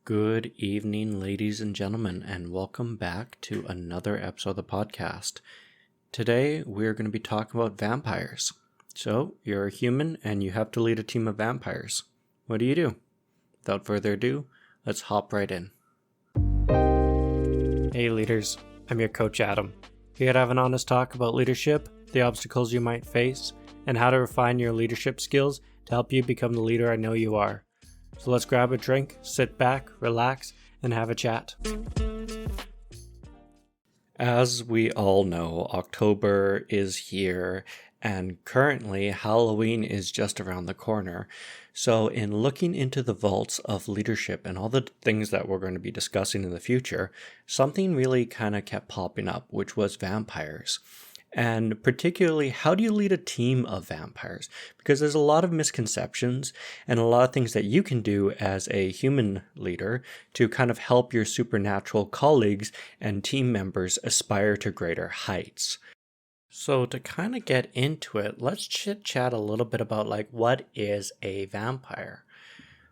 Good evening, ladies and gentlemen, and welcome back to another episode of the podcast. Today, we're going to be talking about vampires. So, you're a human and you have to lead a team of vampires. What do? Without further ado, let's hop right in. Hey leaders, I'm your coach Adam. Here to have an honest talk about leadership, the obstacles you might face, and how to refine your leadership skills to help you become the leader I know you are. So let's grab a drink, sit back, relax, and have a chat. As we all know, October is here, and currently Halloween is just around the corner. So in looking into the vaults of leadership and all the things that we're going to be discussing in the future, something really kind of kept popping up, which was vampires. And particularly, how do you lead a team of vampires? Because there's a lot of misconceptions and a lot of things that you can do as a human leader to kind of help your supernatural colleagues and team members aspire to greater heights. So to kind of get into it, let's chit-chat a little bit about what is a vampire?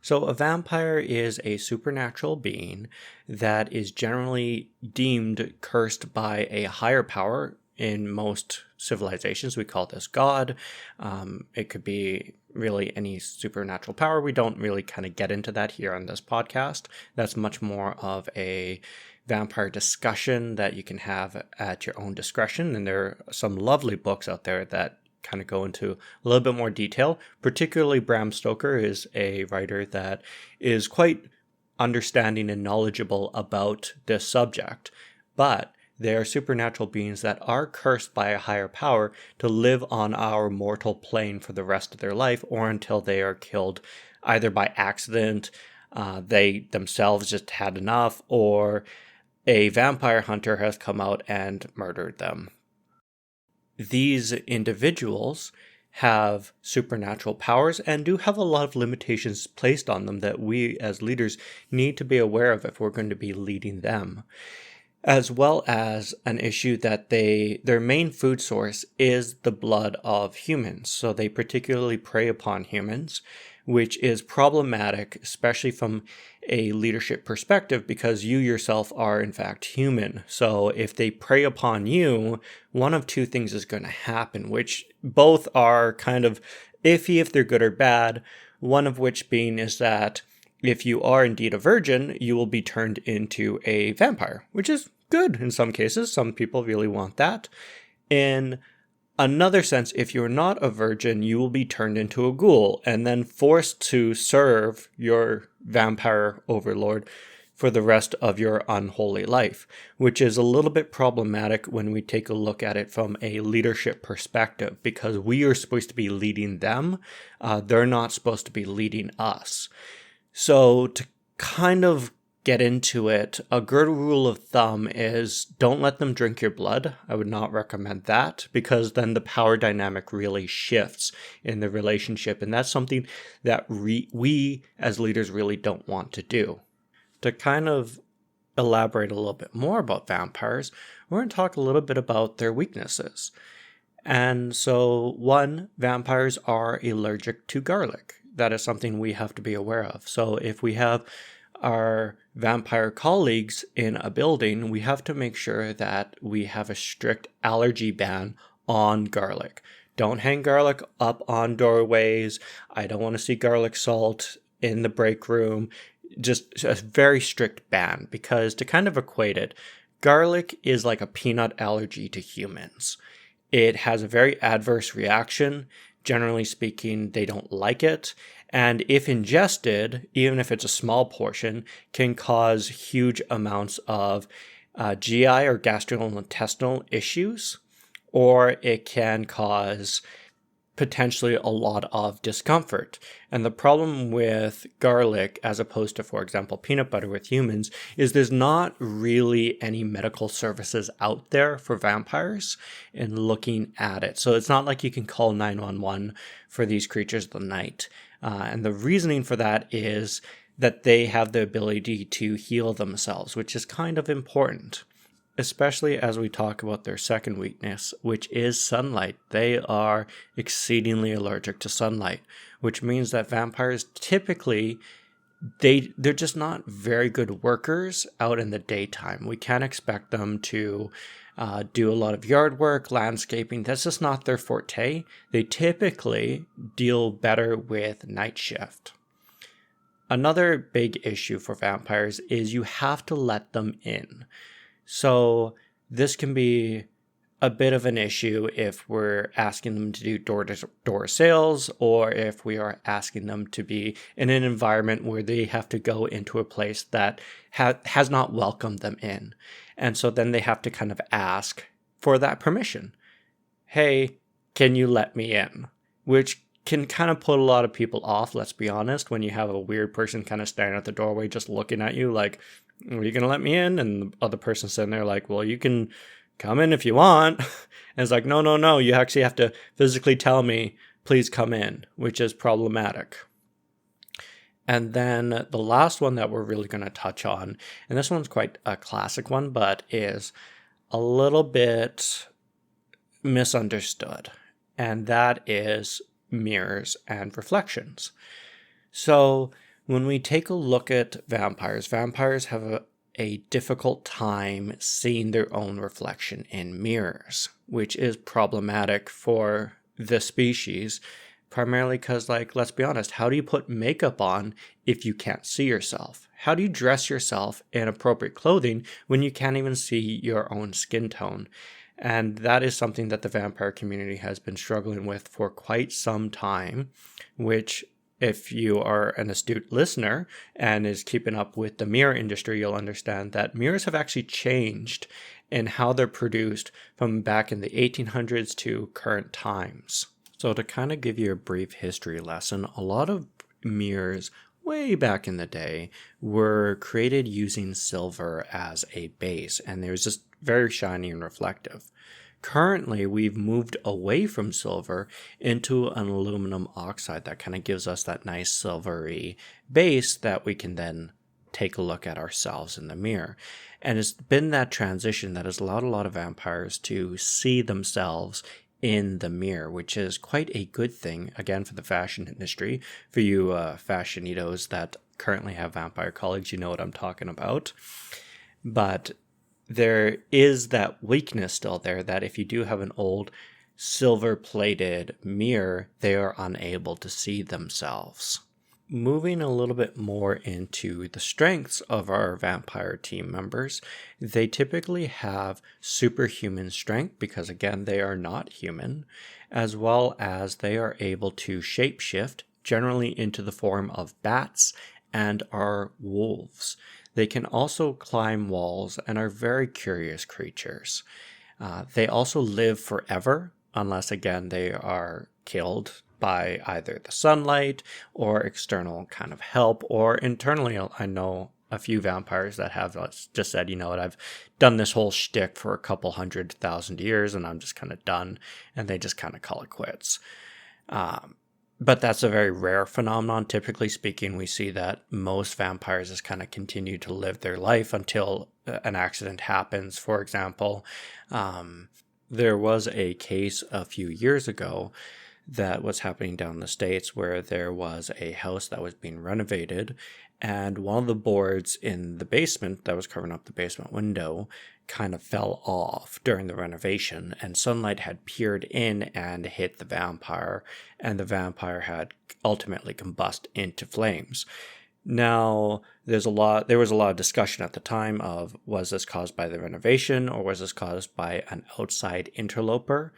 So a vampire is a supernatural being that is generally deemed cursed by a higher power. In most civilizations, we call this God. It could be really any supernatural power. We don't really kind of get into that here on this podcast. That's much more of a vampire discussion that you can have at your own discretion. And there are some lovely books out there that kind of go into a little bit more detail. Particularly Bram Stoker is a writer that is quite understanding and knowledgeable about this subject. But they are supernatural beings that are cursed by a higher power to live on our mortal plane for the rest of their life or until they are killed either by accident, they themselves just had enough, or a vampire hunter has come out and murdered them. These individuals have supernatural powers and do have a lot of limitations placed on them that we as leaders need to be aware of if we're going to be leading them. As well as an issue that their main food source is the blood of humans. So they particularly prey upon humans, which is problematic, especially from a leadership perspective, because you yourself are in fact human. So if they prey upon you, one of two things is going to happen, which both are kind of iffy if they're good or bad. One of which being is that if you are indeed a virgin, you will be turned into a vampire, which is good in some cases. Some people really want that. In another sense, if you're not a virgin, you will be turned into a ghoul and then forced to serve your vampire overlord for the rest of your unholy life, which is a little bit problematic when we take a look at it from a leadership perspective, because we are supposed to be leading them. They're not supposed to be leading us. So to kind of get into it, a good rule of thumb is don't let them drink your blood. I would not recommend that, because then the power dynamic really shifts in the relationship. And that's something that we as leaders really don't want to do. To kind of elaborate a little bit more about vampires, we're going to talk a little bit about their weaknesses. And so, one, vampires are allergic to garlic. That is something we have to be aware of. So if we have our vampire colleagues in a building, we have to make sure that we have a strict allergy ban on garlic. Don't hang garlic up on doorways. I don't want to see garlic salt in the break room. Just a very strict ban, because to kind of equate it, garlic is like a peanut allergy to humans. It has a very adverse reaction. Generally speaking, they don't like it. And if ingested, even if it's a small portion, can cause huge amounts of GI or gastrointestinal issues, or it can cause potentially a lot of discomfort. And the problem with garlic, as opposed to, for example, peanut butter with humans, is there's not really any medical services out there for vampires in looking at it. So it's not like you can call 911 for these creatures of the night. And the reasoning for that is that they have the ability to heal themselves, which is kind of important. Especially as we talk about their second weakness, which is sunlight. They are exceedingly allergic to sunlight, which means that vampires typically they're just not very good workers out in the daytime. We can't expect them to do a lot of yard work, landscaping. That's just not their forte. They typically deal better with night shift. Another big issue for vampires is you have to let them in. So this can be a bit of an issue if we're asking them to do door-to-door sales, or if we are asking them to be in an environment where they have to go into a place that has not welcomed them in. And so then they have to kind of ask for that permission. Hey, can you let me in? Which can kind of put a lot of people off, let's be honest, when you have a weird person kind of standing at the doorway just looking at you like, are you going to let me in? And the other person sitting there like, well, you can come in if you want. And it's like, no, you actually have to physically tell me, please come in, which is problematic. And then the last one that we're really going to touch on, and this one's quite a classic one, but is a little bit misunderstood, and that is mirrors and reflections. So when we take a look at vampires have a difficult time seeing their own reflection in mirrors, which is problematic for the species, primarily because, like, let's be honest, how do you put makeup on if you can't see yourself? How do you dress yourself in appropriate clothing when you can't even see your own skin tone? And that is something that the vampire community has been struggling with for quite some time, which, if you are an astute listener and is keeping up with the mirror industry, you'll understand that mirrors have actually changed in how they're produced from back in the 1800s to current times. So to kind of give you a brief history lesson, a lot of mirrors way back in the day were created using silver as a base, and they was just very shiny and reflective. Currently, we've moved away from silver into an aluminum oxide that kind of gives us that nice silvery base that we can then take a look at ourselves in the mirror. And it's been that transition that has allowed a lot of vampires to see themselves in the mirror, which is quite a good thing, again, for the fashion industry. For you fashionitos that currently have vampire colleagues, you know what I'm talking about. But there is that weakness still there, that if you do have an old silver-plated mirror, they are unable to see themselves. Moving a little bit more into the strengths of our vampire team members, they typically have superhuman strength because, again, they are not human, as well as they are able to shapeshift, generally into the form of bats and are wolves. They can also climb walls and are very curious creatures. They also live forever, unless, again, they are killed by either the sunlight or external kind of help, or internally. I know a few vampires that have just said, you know what, I've done this whole shtick for a couple 100,000 years and I'm just kind of done, and they just kind of call it quits. But that's a very rare phenomenon. Typically speaking, we see that most vampires just kind of continue to live their life until an accident happens. For example, there was a case a few years ago that was happening down in the States where there was a house that was being renovated, and one of the boards in the basement that was covering up the basement window kind of fell off during the renovation, and sunlight had peered in and hit the vampire, and the vampire had ultimately combusted into flames. Now, there was a lot of discussion at the time of, was this caused by the renovation or was this caused by an outside interloper?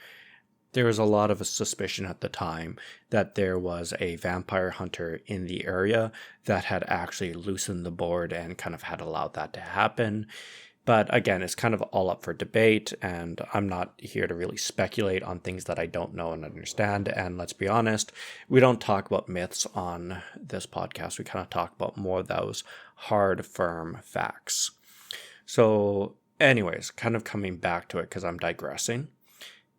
There was a lot of a suspicion at the time that there was a vampire hunter in the area that had actually loosened the board and kind of had allowed that to happen. But again, it's kind of all up for debate, and I'm not here to really speculate on things that I don't know and understand. And let's be honest, we don't talk about myths on this podcast. We kind of talk about more of those hard, firm facts. So anyways, kind of coming back to it because I'm digressing.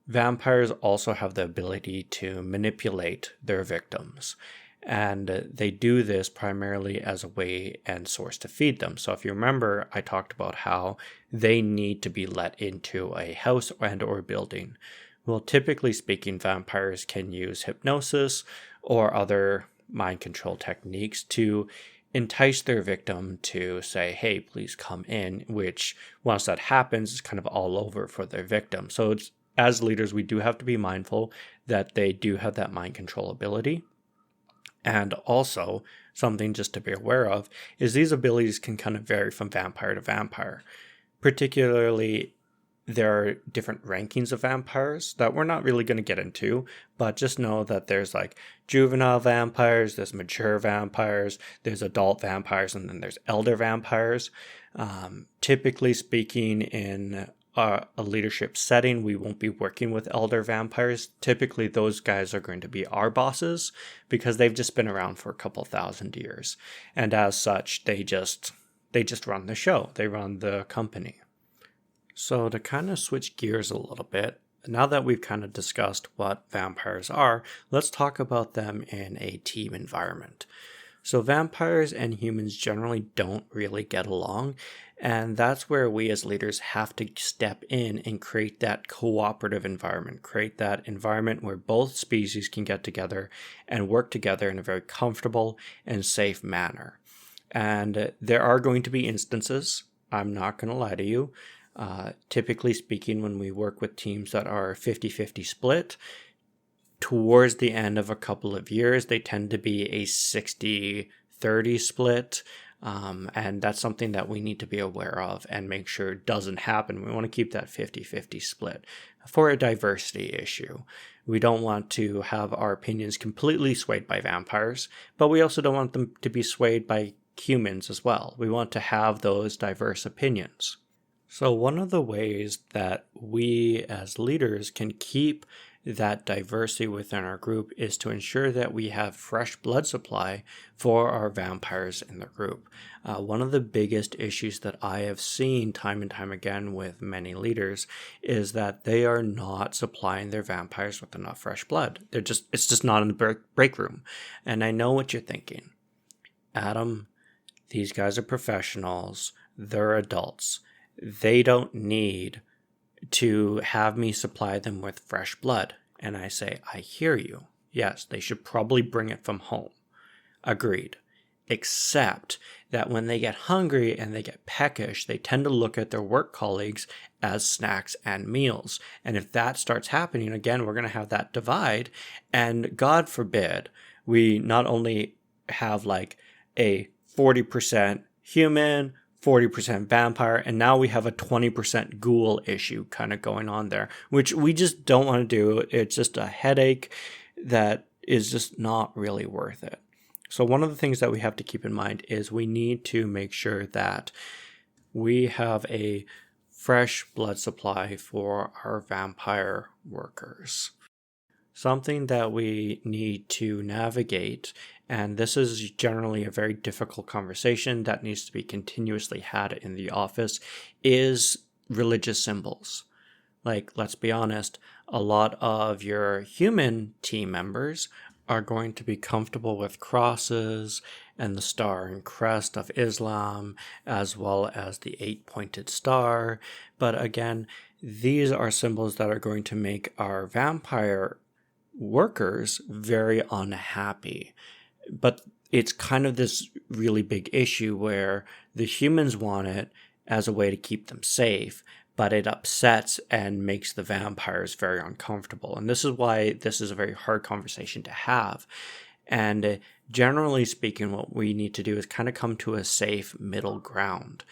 Vampires also have the ability to manipulate their victims, and they do this primarily as a way and source to feed them. So if you remember, I talked about how they need to be let into a house and or building. Well, typically speaking, vampires can use hypnosis or other mind control techniques to entice their victim to say, hey, please come in, which once that happens is kind of all over for their victim. So as leaders, we do have to be mindful that they do have that mind control ability. And also, something just to be aware of is these abilities can kind of vary from vampire to vampire. Particularly, there are different rankings of vampires that we're not really going to get into, but just know that there's like juvenile vampires, there's mature vampires, there's adult vampires, and then there's elder vampires. Typically speaking, in a leadership setting, we won't be working with elder vampires. Typically, those guys are going to be our bosses because they've just been around for a couple thousand years. And as such, they just run the show. They run the company. So to kind of switch gears a little bit, now that we've kind of discussed what vampires are, let's talk about them in a team environment. So vampires and humans generally don't really get along, and that's where we as leaders have to step in and create that cooperative environment, create that environment where both species can get together and work together in a very comfortable and safe manner. And there are going to be instances, I'm not going to lie to you, typically speaking, when we work with teams that are 50-50 split, towards the end of a couple of years, they tend to be a 60-30 split. And that's something that we need to be aware of and make sure doesn't happen. We want to keep that 50-50 split for a diversity issue. We don't want to have our opinions completely swayed by vampires, but we also don't want them to be swayed by humans as well. We want to have those diverse opinions. So one of the ways that we as leaders can keep that diversity within our group is to ensure that we have fresh blood supply for our vampires in the group. One of the biggest issues that I have seen time and time again with many leaders is that they are not supplying their vampires with enough fresh blood. It's just not in the break room. And I know what you're thinking. Adam, these guys are professionals. They're adults. They don't need to have me supply them with fresh blood. And I say, I hear you. Yes, they should probably bring it from home. Agreed. Except that when they get hungry and they get peckish, they tend to look at their work colleagues as snacks and meals. And if that starts happening, again, we're going to have that divide. And God forbid, we not only have like a 40% human, 40% vampire, and now we have a 20% ghoul issue kind of going on there, which we just don't want to do. It's just a headache that is just not really worth it. So one of the things that we have to keep in mind is we need to make sure that we have a fresh blood supply for our vampire workers. Something that we need to navigate, and this is generally a very difficult conversation that needs to be continuously had in the office, is religious symbols. Like, let's be honest, a lot of your human team members are going to be comfortable with crosses and the star and crest of Islam, as well as the 8-pointed star. But again, these are symbols that are going to make our vampire workers very unhappy. But it's kind of this really big issue where the humans want it as a way to keep them safe, but it upsets and makes the vampires very uncomfortable. And this is why this is a very hard conversation to have. And generally speaking, what we need to do is kind of come to a safe middle ground.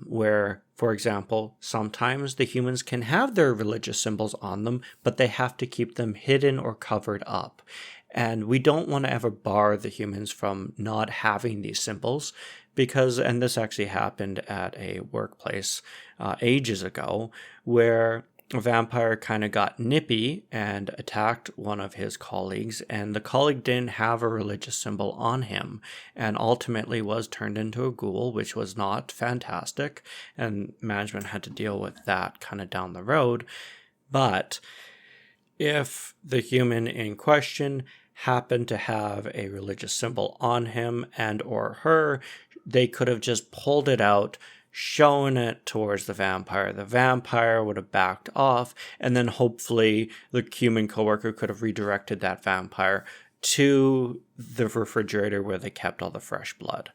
Where, for example, sometimes the humans can have their religious symbols on them, but they have to keep them hidden or covered up. And we don't want to ever bar the humans from not having these symbols because, and this actually happened at a workplace ages ago, where a vampire kind of got nippy and attacked one of his colleagues, and the colleague didn't have a religious symbol on him and ultimately was turned into a ghoul, which was not fantastic, and management had to deal with that kind of down the road. But if the human in question happened to have a religious symbol on him and or her, they could have just pulled it out, shown it towards the vampire would have backed off, and then hopefully the human coworker could have redirected that vampire to the refrigerator where they kept all the fresh blood.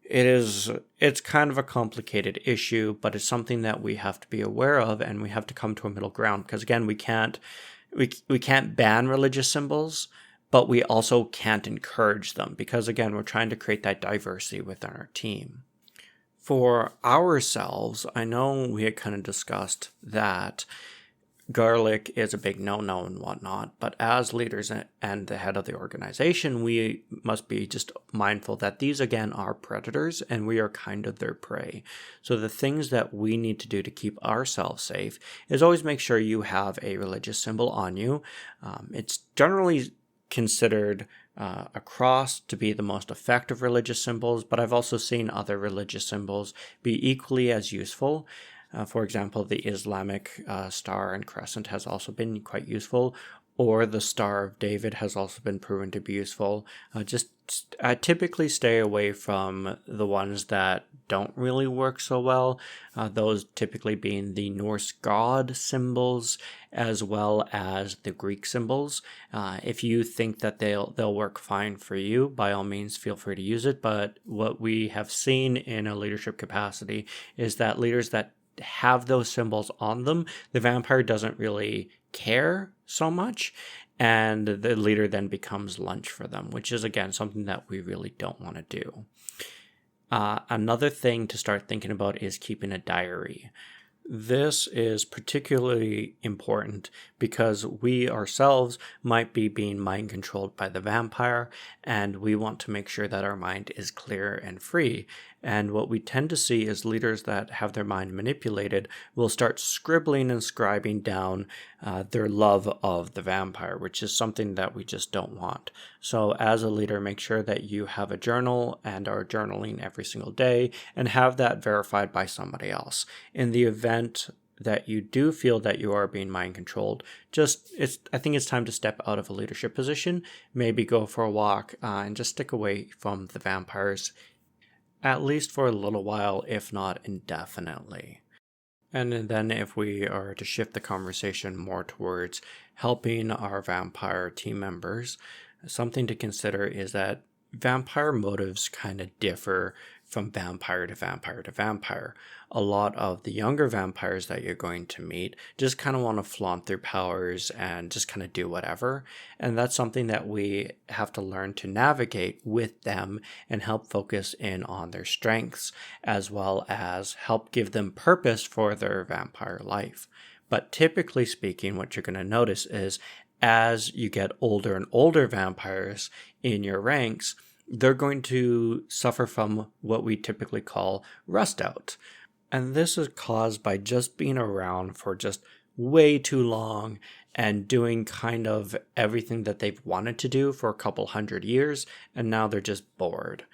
It's kind of a complicated issue, but it's something that we have to be aware of, and we have to come to a middle ground, because again, we can't ban religious symbols, but we also can't encourage them, because again, we're trying to create that diversity within our team. For ourselves, I know we had kind of discussed that garlic is a big no-no and whatnot, but as leaders and the head of the organization, we must be just mindful that these again are predators and we are kind of their prey. So the things that we need to do to keep ourselves safe is always make sure you have a religious symbol on you. It's generally considered a cross to be the most effective religious symbols, but I've also seen other religious symbols be equally as useful. For example, the Islamic star and crescent has also been quite useful, or the Star of David has also been proven to be useful. I typically stay away from the ones that don't really work so well, those typically being the Norse god symbols as well as the Greek symbols. If you think that they'll work fine for you, by all means feel free to use it, but what we have seen in a leadership capacity is that leaders that have those symbols on them, the vampire doesn't really care so much, and the leader then becomes lunch for them, which is again something that we really don't want to do. Another thing to start thinking about is keeping a diary. This is particularly important because we ourselves might be being mind controlled by the vampire, and we want to make sure that our mind is clear and free. And what we tend to see is leaders that have their mind manipulated will start scribbling and scribing down their love of the vampire, which is something that we just don't want. So as a leader, make sure that you have a journal and are journaling every single day and have that verified by somebody else. In the event that you do feel that you are being mind controlled, I think it's time to step out of a leadership position, maybe go for a walk and just stick away from the vampires, at least for a little while, if not indefinitely. And then if we are to shift the conversation more towards helping our vampire team members, something to consider is that vampire motives kind of differ from vampire to vampire to vampire. A lot of the younger vampires that you're going to meet just kind of want to flaunt their powers and just kind of do whatever. And that's something that we have to learn to navigate with them and help focus in on their strengths, as well as help give them purpose for their vampire life. But typically speaking, what you're going to notice is as you get older and older vampires in your ranks, they're going to suffer from what we typically call rust out. And this is caused by just being around for just way too long and doing kind of everything that they've wanted to do for a couple 100 years, and now they're just bored.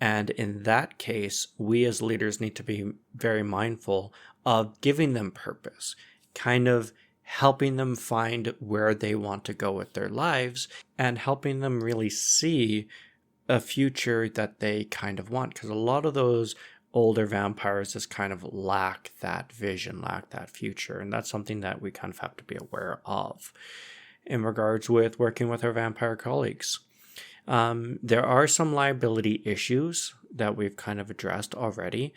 And in that case, we as leaders need to be very mindful of giving them purpose, kind of helping them find where they want to go with their lives, and helping them really see a future that they kind of want, because a lot of those older vampires just kind of lack that vision, lack that future, and that's something that we kind of have to be aware of in regards with working with our vampire colleagues. There are some liability issues that we've kind of addressed already,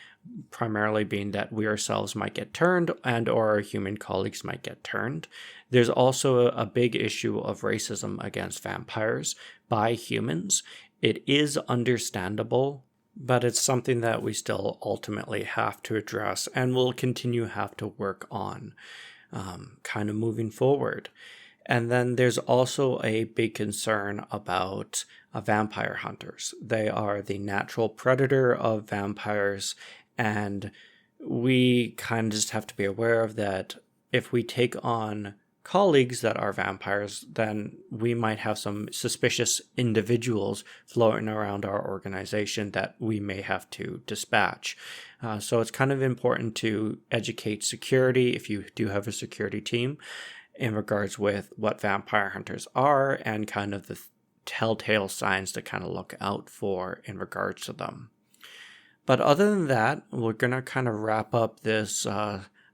primarily being that we ourselves might get turned and or our human colleagues might get turned. There's also a big issue of racism against vampires by humans. It is understandable, but it's something that we still ultimately have to address and will continue have to work on kind of moving forward. And then there's also a big concern about vampire hunters. They are the natural predator of vampires, and we kind of just have to be aware of that. If we take on colleagues that are vampires, then we might have some suspicious individuals floating around our organization that we may have to dispatch. So it's kind of important to educate security, if you do have a security team, in regards with what vampire hunters are and kind of the telltale signs to kind of look out for in regards to them. But other than that, we're going to kind of wrap up this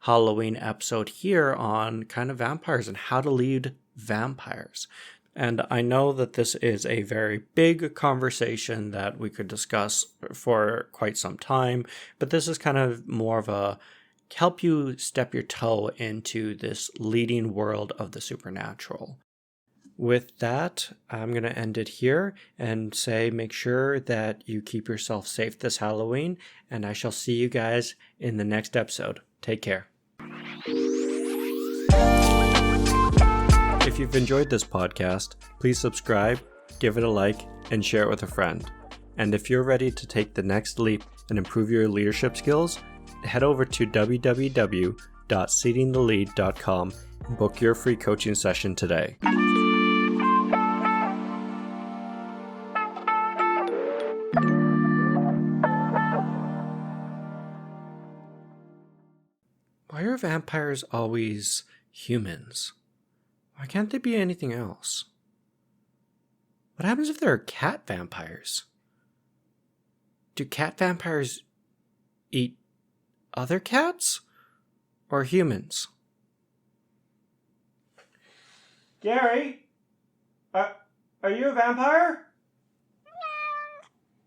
Halloween episode here on kind of vampires and how to lead vampires. And I know that this is a very big conversation that we could discuss for quite some time, but this is kind of more of a help you step your toe into this leading world of the supernatural. With that, I'm going to end it here and say make sure that you keep yourself safe this Halloween, and I shall see you guys in the next episode. Take care. If you've enjoyed this podcast, please subscribe, give it a like, and share it with a friend. And if you're ready to take the next leap and improve your leadership skills, head over to www.seatingthelead.com and book your free coaching session today. Why are vampires always humans? Why can't they be anything else? What happens if there are cat vampires? Do cat vampires eat other cats or humans? Gary, are you a vampire?